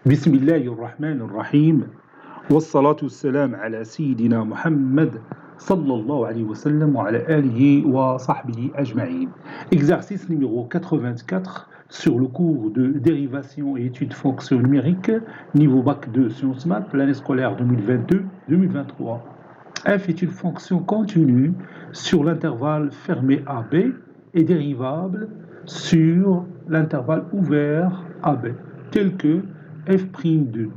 بسم الله الرحمن الرحيم والصلاة والسلام على سيدنا محمد صلى الله عليه وسلم وعلى آله وصحبه أجمعين. Exercice numéro 84 sur le cours de dérivation et études fonctions numériques, niveau bac 2 sciences maths, l'année scolaire 2022-2023. F est une fonction continue sur l'intervalle fermé AB et dérivable sur l'intervalle ouvert AB, tel que f' de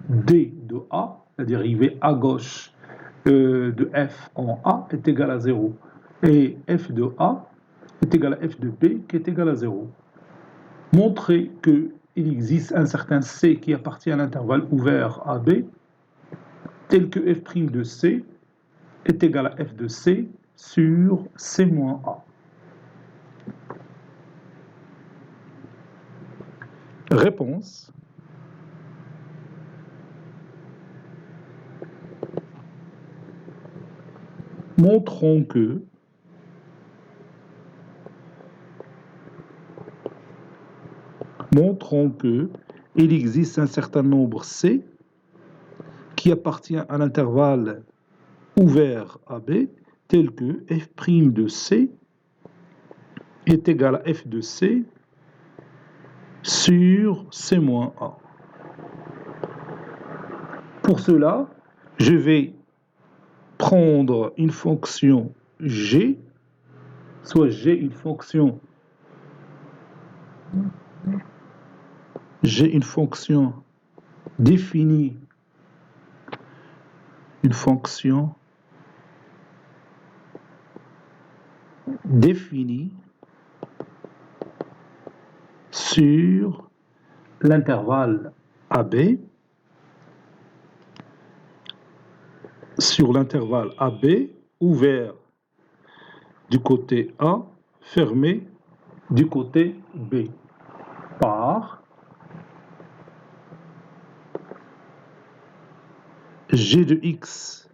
d de A, la dérivée à gauche de f en A est égale à 0, et f de A est égal à f de B qui est égal à 0. Montrer qu'il existe un certain C qui appartient à l'intervalle ouvert AB, tel que f' de C est égal à f de C sur C moins A. Réponse. Montrons que il existe un certain nombre C qui appartient à l'intervalle ouvert AB, tel que f' de C est égal à f de C sur C moins A. Pour cela, je vais prendre une fonction G, soit j'ai une fonction définie, sur l'intervalle AB, ouvert du côté A, fermé du côté B, par G de X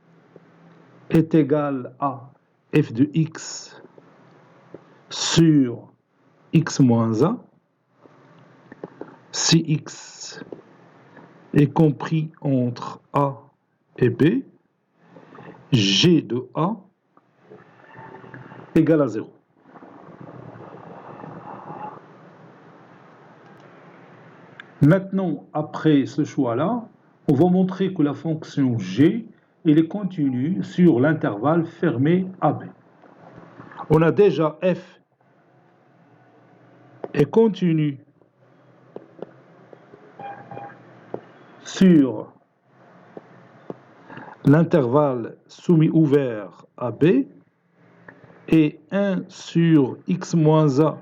est égal à f de X sur X moins A, si X est compris entre A et B, G de A égale à 0. Maintenant, après ce choix-là, on va montrer que la fonction G elle est continue sur l'intervalle fermé AB. On a déjà f est continue sur l'intervalle soumis ouvert AB, et 1 sur x moins a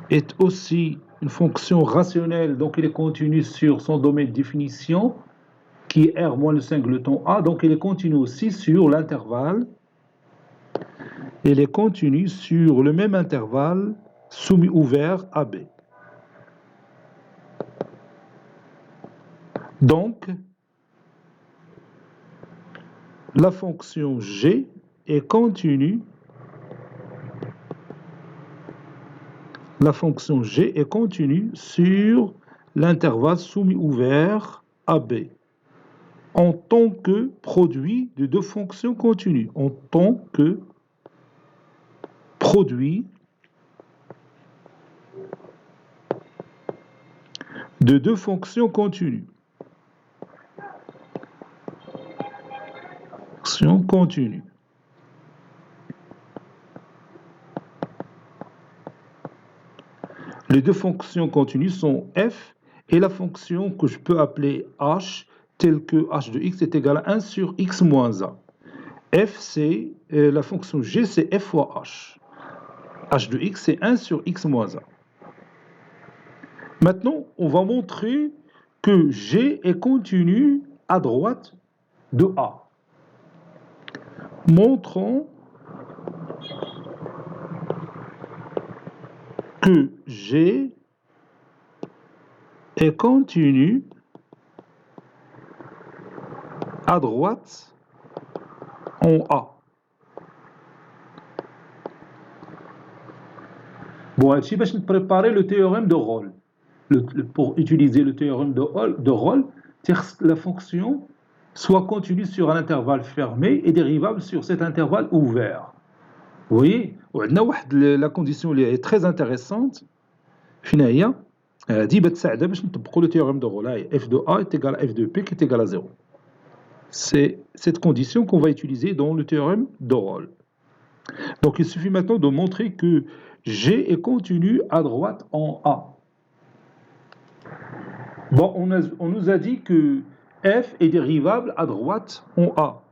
est aussi une fonction rationnelle, donc il est continu sur son domaine de définition qui est R moins le singleton A, donc il est continu aussi sur l'intervalle, il est continu sur le même intervalle soumis ouvert AB. Donc, la fonction G est continue. La fonction G est continue sur l'intervalle soumis ouvert AB en tant que produit de deux fonctions continues. En tant que produit de deux fonctions continues. Fonction continue. Les deux fonctions continues sont f et la fonction que je peux appeler h, telle que h de x est égal à 1 sur x moins a. F, c'est la fonction g, c'est f fois h. H de x, c'est 1 sur x moins a. Maintenant, on va montrer que g est continu à droite de a. Montrons que G est continu à droite en A. Bon, je vais préparer le théorème de Rolle. pour utiliser le théorème de Rolle, la fonction soit continue sur un intervalle fermé et dérivable sur cet intervalle ouvert. Vous voyez, la condition est très intéressante. Finalement, dit le théorème de Rolle, f de a est égal à f de p qui est égal à 0. C'est cette condition qu'on va utiliser dans le théorème de Rolle. Donc il suffit maintenant de montrer que G est continu à droite en A. Bon, on nous a dit que F est dérivable à droite en A.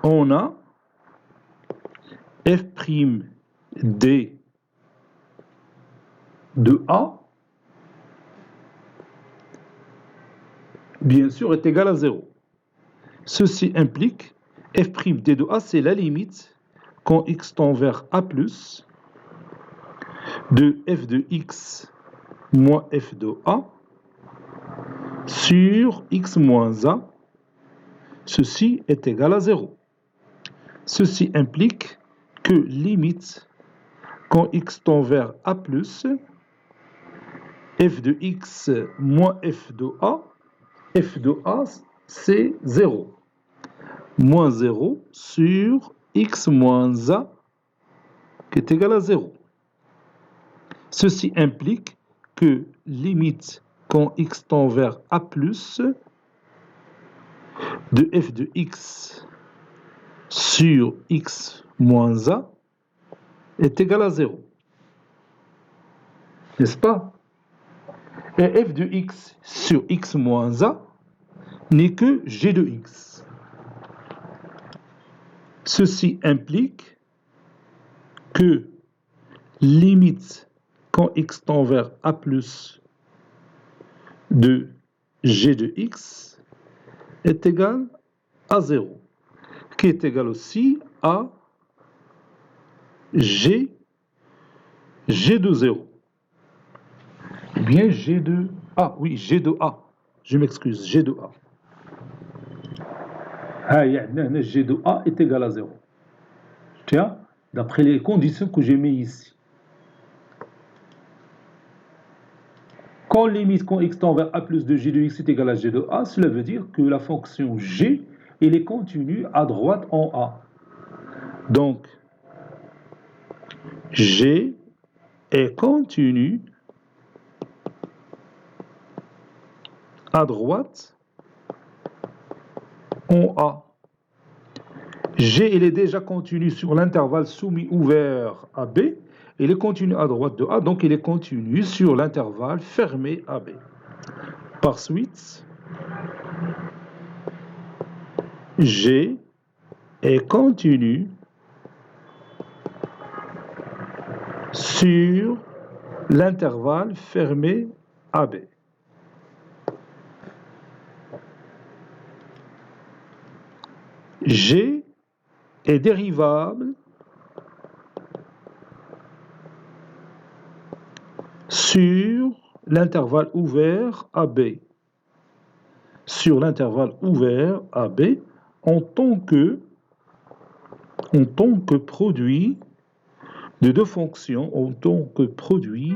On a F'D de A, bien sûr, est égal à 0. Ceci implique F'D de A, c'est la limite quand x tend vers A+, de f de x moins f de A sur x moins A, ceci est égal à 0. Ceci implique que limite quand x tend vers A+, f de x moins f de A c'est 0. Moins 0 sur x moins A qui est égal à 0. Ceci implique que limite quand x tend vers A+, de f de x sur x moins A est égal à 0. N'est-ce pas? Et f de x sur x moins A n'est que g de x. Ceci implique que limite quand x tend vers A+, de g de x est égal à 0, qui est égal aussi à g de 0. Ou bien g de A, oui, g de A. Je m'excuse, g de A. G de A est égal à 0. Tiens, d'après les conditions que j'ai mis ici. Quand limite quand x tend vers A plus de g de x est égal à g de A, cela veut dire que la fonction g, elle est continue à droite en A. Donc, g est continue à droite en A. G, il est déjà continu sur l'intervalle soumis ouvert à B. Il est continu à droite de A, donc il est continu sur l'intervalle fermé à B. Par suite, G est continu sur l'intervalle fermé AB. G est dérivable sur l'intervalle ouvert AB. Sur l'intervalle ouvert AB en tant que produit de deux fonctions, en tant que produit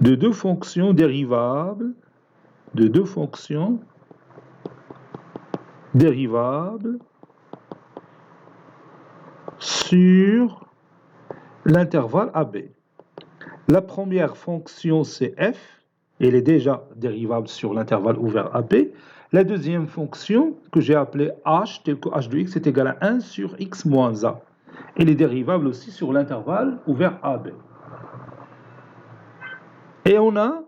de deux fonctions dérivables, sur l'intervalle AB. La première fonction, c'est f, elle est déjà dérivable sur l'intervalle ouvert AB. La deuxième fonction, que j'ai appelée h, tel que h de x est égal à 1 sur x moins a. Elle est dérivable aussi sur l'intervalle ouvert AB. Et on a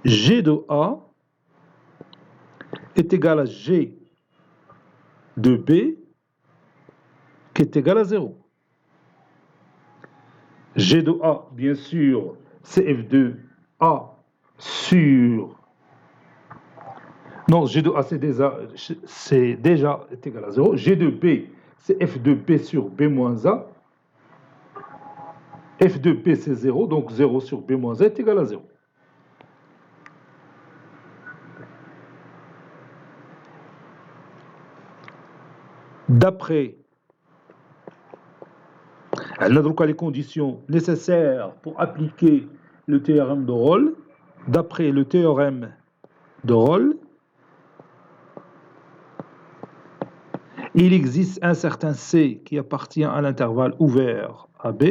g de a est égal à g de b qui est égal à 0. G de a, bien sûr, c'est f de a sur... Non, G de A, c'est déjà est égal à 0. G de B, c'est F de B sur B moins A. F de B, c'est 0, donc 0 sur B moins A est égal à 0. D'après On a donc les conditions nécessaires pour appliquer le théorème de Rolle. D'après le théorème de Rolle, il existe un certain C qui appartient à l'intervalle ouvert AB,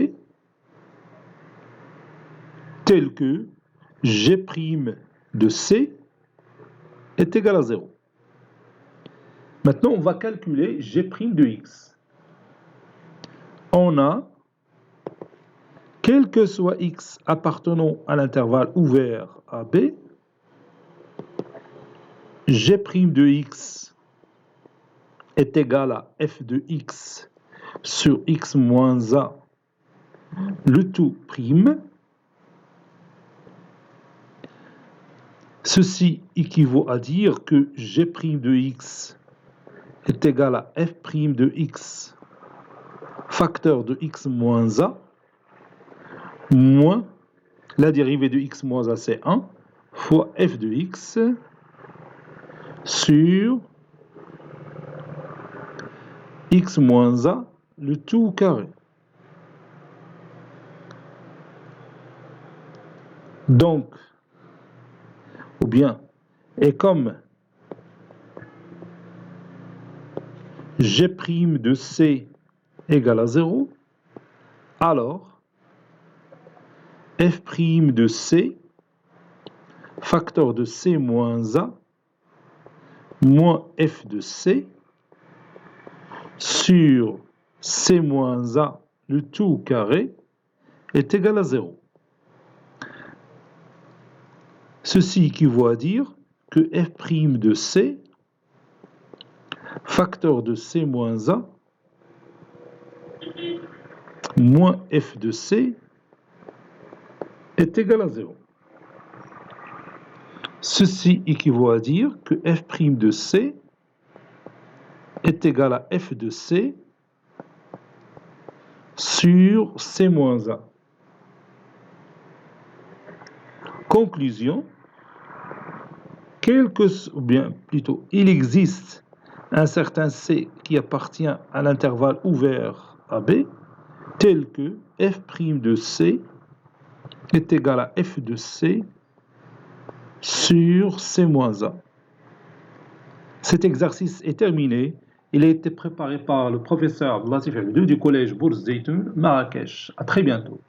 tel que G' de C est égal à 0. Maintenant, on va calculer G' de X. On a, quel que soit X appartenant à l'intervalle ouvert AB, G' de X est égal à f de X sur X moins A, le tout prime. Ceci équivaut à dire que G' de X est égal à f' de X facteur de X moins A moins la dérivée de X moins A, c'est 1, fois f de X sur X moins A, le tout carré. Donc, ou bien, et comme G' de C égale à 0, alors f' de C facteur de C moins A moins f de C sur C moins A, le tout carré, est égal à 0. Ceci équivaut à dire que f' de C facteur de C moins A moins f de C est égal à 0. Ceci équivaut à dire que f' de C est égal à f de C sur C moins A. Conclusion, ou bien plutôt, il existe un certain C qui appartient à l'intervalle ouvert AB, tel que f' de C est égal à f de C sur C moins A. Cet exercice est terminé. Il a été préparé par le professeur Latif Abdou du collège Bourse Zeytoun, Marrakech. À très bientôt.